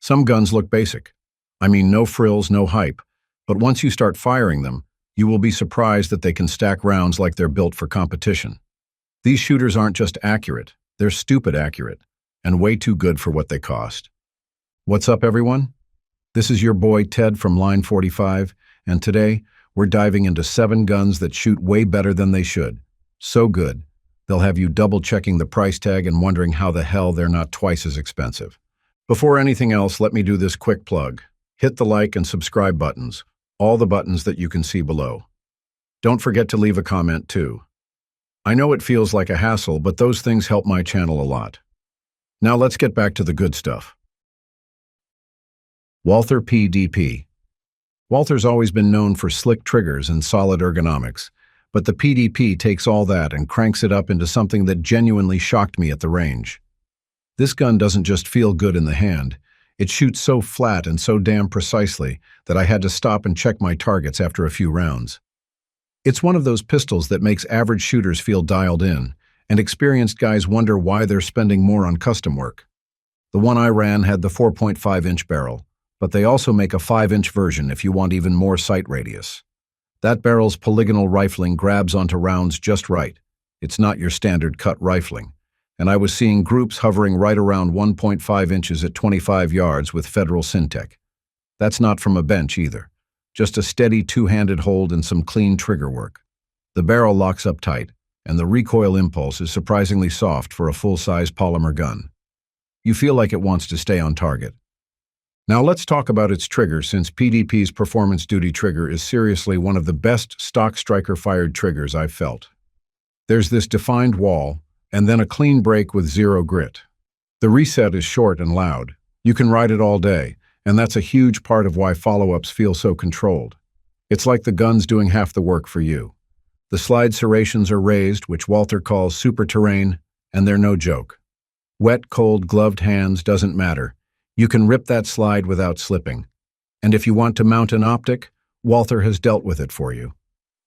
Some guns look basic. I mean, no frills, no hype. But once you start firing them, you will be surprised that they can stack rounds like they're built for competition. These shooters aren't just accurate, they're stupid accurate, and way too good for what they cost. What's up, everyone? This is your boy Ted from Line 45, and today we're diving into 7 guns that shoot way better than they should. So good, they'll have you double-checking the price tag and wondering how the hell they're not twice as expensive. Before anything else, let me do this quick plug. Hit the like and subscribe buttons, all the buttons that you can see below. Don't forget to leave a comment too. I know it feels like a hassle, but those things help my channel a lot. Now let's get back to the good stuff. Walther PDP. Walther's always been known for slick triggers and solid ergonomics, but the PDP takes all that and cranks it up into something that genuinely shocked me at the range. This gun doesn't just feel good in the hand, it shoots so flat and so damn precisely that I had to stop and check my targets after a few rounds. It's one of those pistols that makes average shooters feel dialed in, and experienced guys wonder why they're spending more on custom work. The one I ran had the 4.5-inch barrel, but they also make a 5-inch version if you want even more sight radius. That barrel's polygonal rifling grabs onto rounds just right. It's not your standard cut rifling. And I was seeing groups hovering right around 1.5 inches at 25 yards with Federal Syntech. That's not from a bench either. Just a steady two-handed hold and some clean trigger work. The barrel locks up tight, and the recoil impulse is surprisingly soft for a full-size polymer gun. You feel like it wants to stay on target. Now let's talk about its trigger, since PDP's performance duty trigger is seriously one of the best stock striker-fired triggers I've felt. There's this defined wall, and then a clean break with zero grit. The reset is short and loud. You can ride it all day, and that's a huge part of why follow-ups feel so controlled. It's like the gun's doing half the work for you. The slide serrations are raised, which Walther calls super Terran, and they're no joke. Wet, cold, gloved hands doesn't matter. You can rip that slide without slipping. And if you want to mount an optic, Walther has dealt with it for you.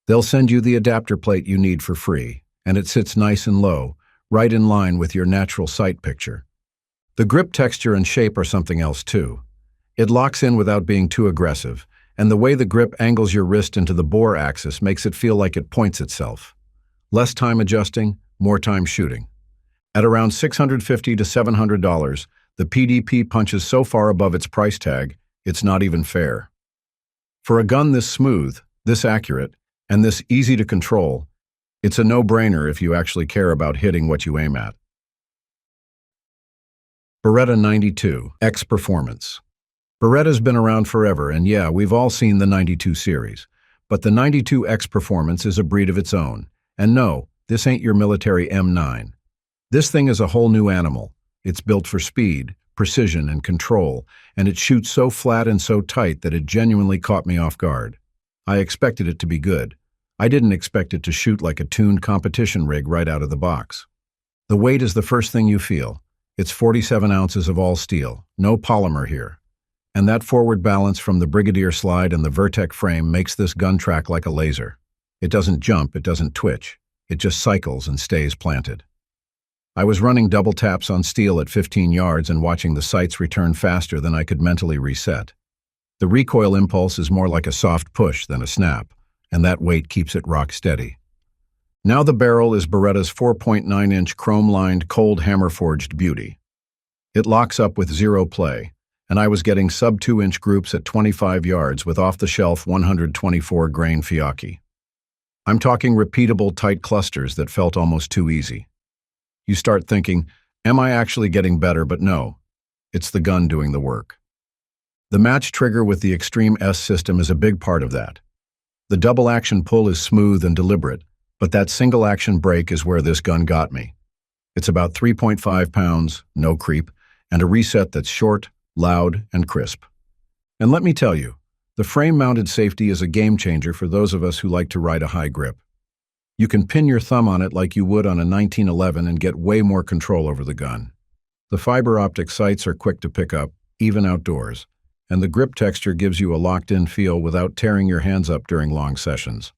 They'll send you the adapter plate you need for free, and it sits nice and low, right in line with your natural sight picture. The grip texture and shape are something else too. It locks in without being too aggressive, and the way the grip angles your wrist into the bore axis makes it feel like it points itself. Less time adjusting, more time shooting. At around $650 to $700, the PDP punches so far above its price tag, it's not even fair. For a gun this smooth, this accurate, and this easy to control, it's a no-brainer if you actually care about hitting what you aim at. Beretta 92 X Performance. Beretta's been around forever, and yeah, we've all seen the 92 series. But the 92 X Performance is a breed of its own. And no, this ain't your military M9. This thing is a whole new animal. It's built for speed, precision, and control, and it shoots so flat and so tight that it genuinely caught me off guard. I expected it to be good. I didn't expect it to shoot like a tuned competition rig right out of the box. The weight is the first thing you feel. It's 47 ounces of all steel, no polymer here. And that forward balance from the Brigadier slide and the Vertec frame makes this gun track like a laser. It doesn't jump, it doesn't twitch. It just cycles and stays planted. I was running double taps on steel at 15 yards and watching the sights return faster than I could mentally reset. The recoil impulse is more like a soft push than a snap, and that weight keeps it rock steady. Now the barrel is Beretta's 4.9-inch chrome-lined cold hammer-forged beauty. It locks up with zero play, and I was getting sub-2-inch groups at 25 yards with off-the-shelf 124-grain Fiocchi. I'm talking repeatable tight clusters that felt almost too easy. You start thinking, am I actually getting better? But no, it's the gun doing the work. The match trigger with the Extreme S system is a big part of that. The double-action pull is smooth and deliberate, but that single-action break is where this gun got me. It's about 3.5 pounds, no creep, and a reset that's short, loud, and crisp. And let me tell you, the frame-mounted safety is a game-changer for those of us who like to ride a high grip. You can pin your thumb on it like you would on a 1911 and get way more control over the gun. The fiber optic sights are quick to pick up, even outdoors, and the grip texture gives you a locked-in feel without tearing your hands up during long sessions.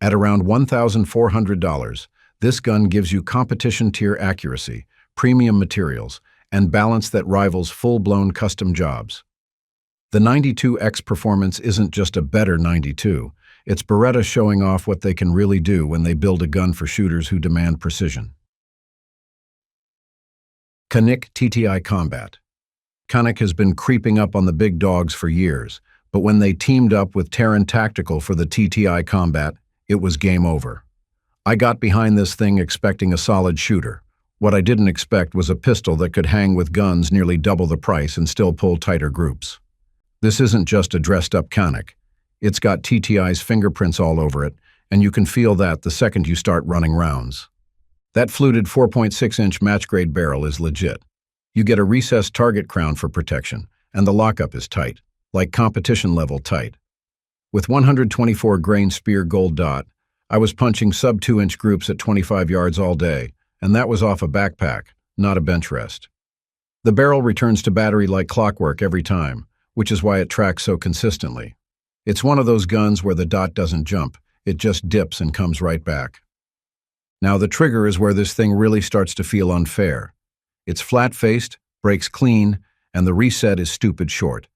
At around $1,400, this gun gives you competition-tier accuracy, premium materials, and balance that rivals full-blown custom jobs. The 92X Performance isn't just a better 92, it's Beretta showing off what they can really do when they build a gun for shooters who demand precision. Canik TTI Combat. Canik has been creeping up on the big dogs for years, but when they teamed up with Terran Tactical for the TTI Combat, it was game over. I got behind this thing expecting a solid shooter. What I didn't expect was a pistol that could hang with guns nearly double the price and still pull tighter groups. This isn't just a dressed-up Canik. It's got TTI's fingerprints all over it, and you can feel that the second you start running rounds. That fluted 4.6-inch match-grade barrel is legit. You get a recessed target crown for protection, and the lockup is tight, like competition-level tight. With 124-grain Spear Gold Dot, I was punching sub-2-inch groups at 25 yards all day, and that was off a backpack, not a bench rest. The barrel returns to battery like clockwork every time, which is why it tracks so consistently. It's one of those guns where the dot doesn't jump, it just dips and comes right back. Now the trigger is where this thing really starts to feel unfair. It's flat-faced, breaks clean, and the reset is stupid short.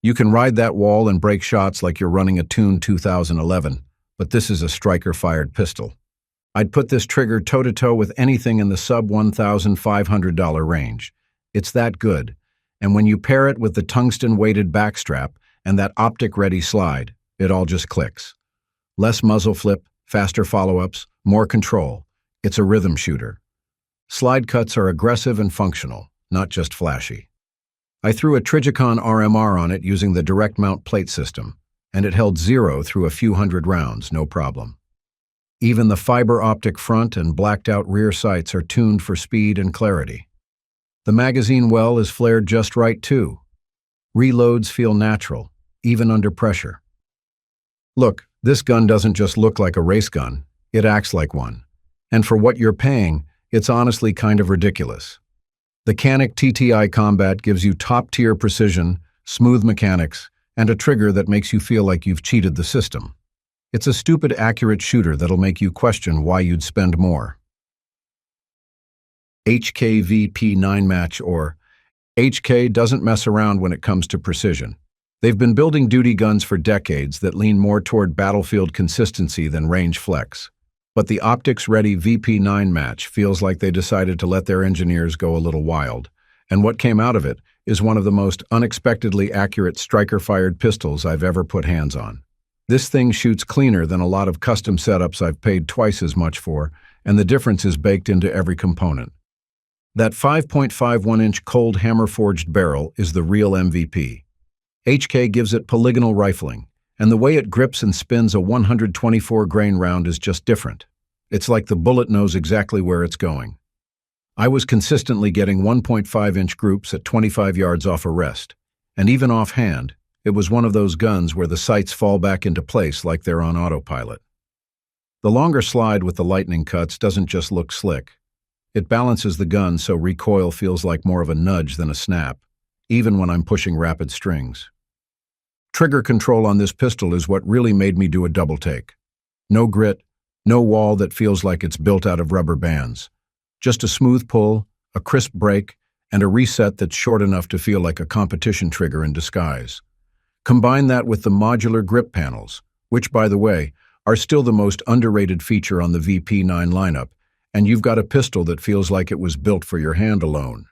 You can ride that wall and break shots like you're running a tuned 2011, but this is a striker-fired pistol. I'd put this trigger toe-to-toe with anything in the sub-$1,500 range. It's that good, and when you pair it with the tungsten-weighted backstrap and that optic-ready slide, it all just clicks. Less muzzle flip, faster follow-ups, more control. It's a rhythm shooter. Slide cuts are aggressive and functional, not just flashy. I threw a Trigicon RMR on it using the direct mount plate system, and it held 0 through a few hundred rounds, no problem. Even the fiber optic front and blacked-out rear sights are tuned for speed and clarity. The magazine well is flared just right, too. Reloads feel natural, even under pressure. Look, this gun doesn't just look like a race gun, it acts like one. And for what you're paying, it's honestly kind of ridiculous. The Canik TTI Combat gives you top-tier precision, smooth mechanics, and a trigger that makes you feel like you've cheated the system. It's a stupid accurate shooter that'll make you question why you'd spend more. HK VP9 Match, or HK, doesn't mess around when it comes to precision. They've been building duty guns for decades that lean more toward battlefield consistency than range flex. But the optics-ready VP9 Match feels like they decided to let their engineers go a little wild, and what came out of it is one of the most unexpectedly accurate striker-fired pistols I've ever put hands on. This thing shoots cleaner than a lot of custom setups I've paid twice as much for, and the difference is baked into every component. That 5.51-inch cold hammer-forged barrel is the real MVP. HK gives it polygonal rifling, and the way it grips and spins a 124-grain round is just different. It's like the bullet knows exactly where it's going. I was consistently getting 1.5-inch groups at 25 yards off a rest, and even offhand, it was one of those guns where the sights fall back into place like they're on autopilot. The longer slide with the lightning cuts doesn't just look slick. It balances the gun so recoil feels like more of a nudge than a snap, even when I'm pushing rapid strings. Trigger control on this pistol is what really made me do a double take. No grit, no wall that feels like it's built out of rubber bands. Just a smooth pull, a crisp break, and a reset that's short enough to feel like a competition trigger in disguise. Combine that with the modular grip panels, which, by the way, are still the most underrated feature on the VP9 lineup, and you've got a pistol that feels like it was built for your hand alone.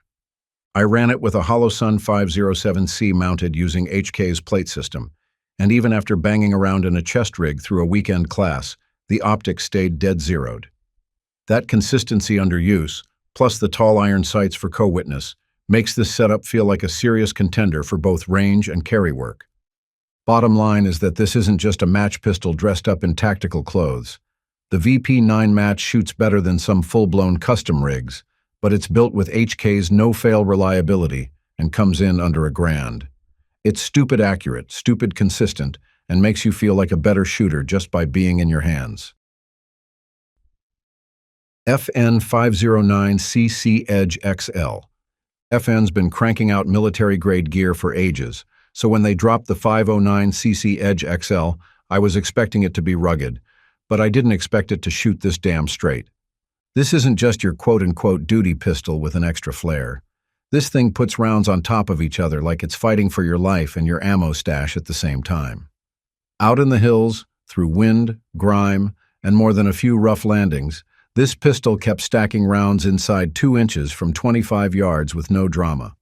I ran it with a Holosun 507C mounted using HK's plate system, and even after banging around in a chest rig through a weekend class, the optics stayed dead zeroed. That consistency under use, plus the tall iron sights for co-witness, makes this setup feel like a serious contender for both range and carry work. Bottom line is that this isn't just a match pistol dressed up in tactical clothes. The VP9 Match shoots better than some full-blown custom rigs, but it's built with HK's no-fail reliability and comes in under $1,000. It's stupid accurate, stupid consistent, and makes you feel like a better shooter just by being in your hands. FN509CC Edge XL. FN's been cranking out military-grade gear for ages, so when they dropped the 509cc Edge XL, I was expecting it to be rugged, but I didn't expect it to shoot this damn straight. This isn't just your quote-unquote duty pistol with an extra flare. This thing puts rounds on top of each other like it's fighting for your life and your ammo stash at the same time. Out in the hills, through wind, grime, and more than a few rough landings, this pistol kept stacking rounds inside 2 inches from 25 yards with no drama.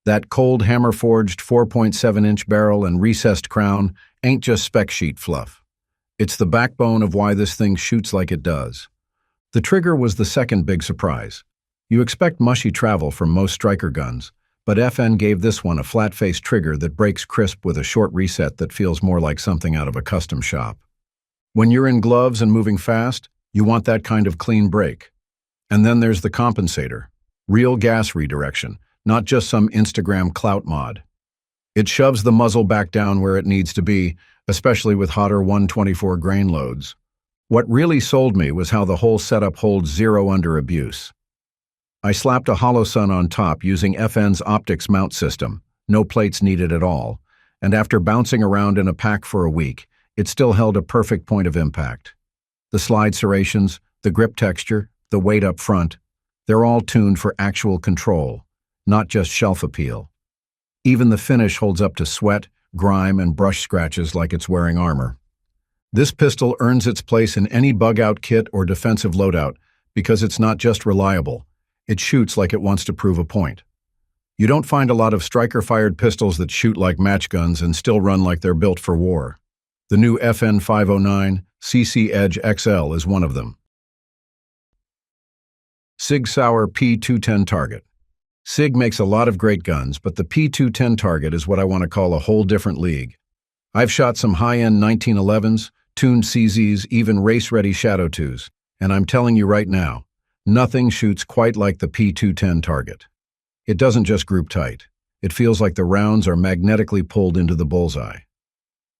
That cold hammer-forged 4.7-inch barrel and recessed crown ain't just spec sheet fluff. It's the backbone of why this thing shoots like it does. The trigger was the second big surprise. You expect mushy travel from most striker guns, but FN gave this one a flat-face trigger that breaks crisp with a short reset that feels more like something out of a custom shop. When you're in gloves and moving fast, you want that kind of clean break. And then there's the compensator. Real gas redirection, not just some Instagram clout mod. It shoves the muzzle back down where it needs to be, especially with hotter 124 grain loads. What really sold me was how the whole setup holds zero under abuse. I slapped a hollow sun on top using FN's optics mount system, no plates needed at all, and after bouncing around in a pack for a week, it still held a perfect point of impact. The slide serrations, the grip texture, the weight up front, they're all tuned for actual control, not just shelf appeal. Even the finish holds up to sweat, grime, and brush scratches like it's wearing armor. This pistol earns its place in any bug-out kit or defensive loadout because it's not just reliable, it shoots like it wants to prove a point. You don't find a lot of striker-fired pistols that shoot like match guns and still run like they're built for war. The new FN 509 CC Edge XL is one of them. SIG Sauer P210 Target. SIG makes a lot of great guns, but the P210 Target is what I want to call a whole different league. I've shot some high-end 1911s, tuned CZs, even race-ready Shadow 2s, and I'm telling you right now, nothing shoots quite like the P210 Target. It doesn't just group tight. It feels like the rounds are magnetically pulled into the bullseye.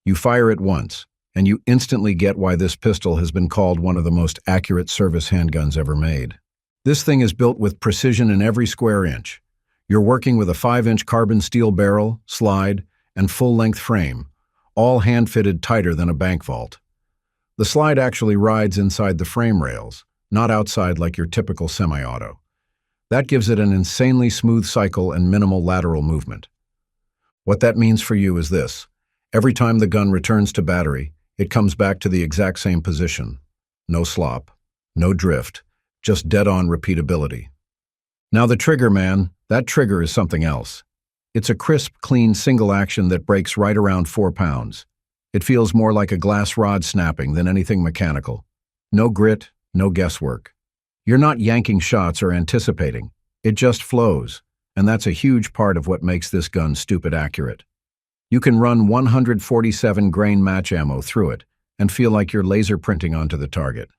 You fire it once, and you instantly get why this pistol has been called one of the most accurate service handguns ever made. This thing is built with precision in every square inch. You're working with a 5-inch carbon steel barrel, slide, and full-length frame, all hand-fitted tighter than a bank vault. The slide actually rides inside the frame rails, not outside like your typical semi-auto. That gives it an insanely smooth cycle and minimal lateral movement. What that means for you is this. Every time the gun returns to battery, it comes back to the exact same position. No slop, no drift, just dead-on repeatability. Now the trigger, man, that trigger is something else. It's a crisp, clean single action that breaks right around 4 pounds. It feels more like a glass rod snapping than anything mechanical. No grit, no guesswork. You're not yanking shots or anticipating. It just flows, and that's a huge part of what makes this gun stupid accurate. You can run 147 grain match ammo through it and feel like you're laser printing onto the target.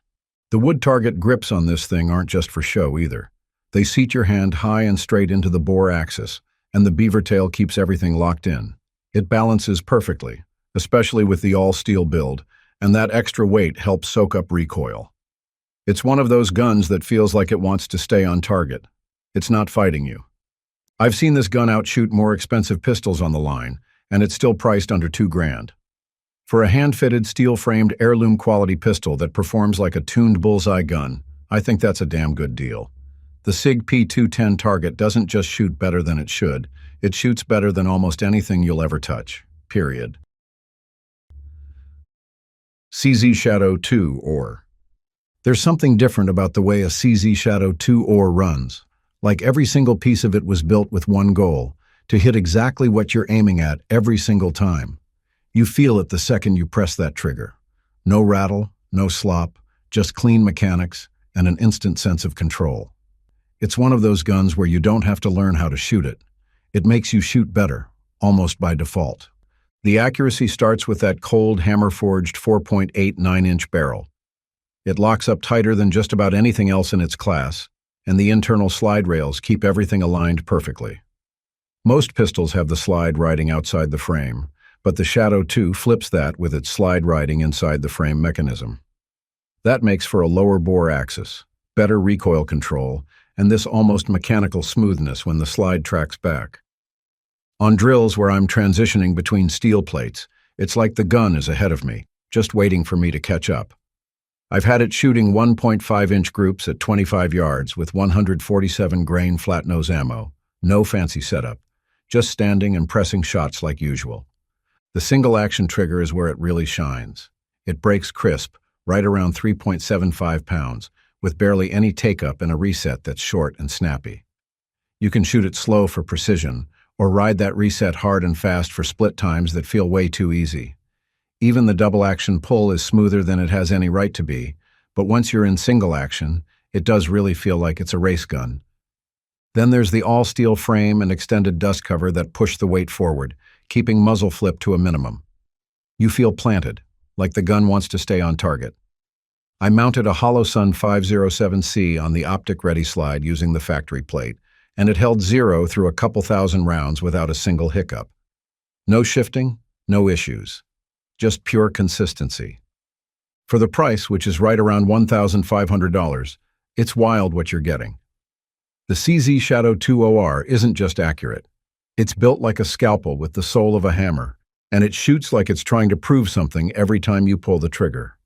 The wood target grips on this thing aren't just for show either. They seat your hand high and straight into the bore axis, and the beaver tail keeps everything locked in. It balances perfectly, especially with the all-steel build, and that extra weight helps soak up recoil. It's one of those guns that feels like it wants to stay on target. It's not fighting you. I've seen this gun outshoot more expensive pistols on the line, and it's still priced under $2,000. For a hand-fitted, steel-framed, heirloom-quality pistol that performs like a tuned bullseye gun, I think that's a damn good deal. The SIG P210 Target doesn't just shoot better than it should, it shoots better than almost anything you'll ever touch. Period. CZ Shadow 2 OR. There's something different about the way a CZ Shadow 2 OR runs. Like every single piece of it was built with one goal, to hit exactly what you're aiming at every single time. You feel it the second you press that trigger. No rattle, no slop, just clean mechanics and an instant sense of control. It's one of those guns where you don't have to learn how to shoot it. It makes you shoot better, almost by default. The accuracy starts with that cold, hammer-forged 4.89-inch barrel. It locks up tighter than just about anything else in its class, and the internal slide rails keep everything aligned perfectly. Most pistols have the slide riding outside the frame, but the Shadow 2 flips that with its slide riding inside the frame mechanism. That makes for a lower bore axis, better recoil control, and this almost mechanical smoothness when the slide tracks back. On drills where I'm transitioning between steel plates, it's like the gun is ahead of me, just waiting for me to catch up. I've had it shooting 1.5-inch groups at 25 yards with 147 grain flat-nose ammo, No fancy setup, just standing and pressing shots like usual. The single-action trigger is where it really shines. It breaks crisp, right around 3.75 pounds, with barely any take-up and a reset that's short and snappy. You can shoot it slow for precision, or ride that reset hard and fast for split times that feel way too easy. Even the double-action pull is smoother than it has any right to be, but once you're in single-action, it does really feel like it's a race gun. Then there's the all-steel frame and extended dust cover that push the weight forward, keeping muzzle flip to a minimum. You feel planted, like the gun wants to stay on target. I mounted a Holosun 507C on the optic-ready slide using the factory plate, and it held 0 through a couple thousand rounds without a single hiccup. No shifting, no issues. Just pure consistency. For the price, which is right around $1,500, it's wild what you're getting. The CZ Shadow 2OR isn't just accurate. It's built like a scalpel with the soul of a hammer, and it shoots like it's trying to prove something every time you pull the trigger.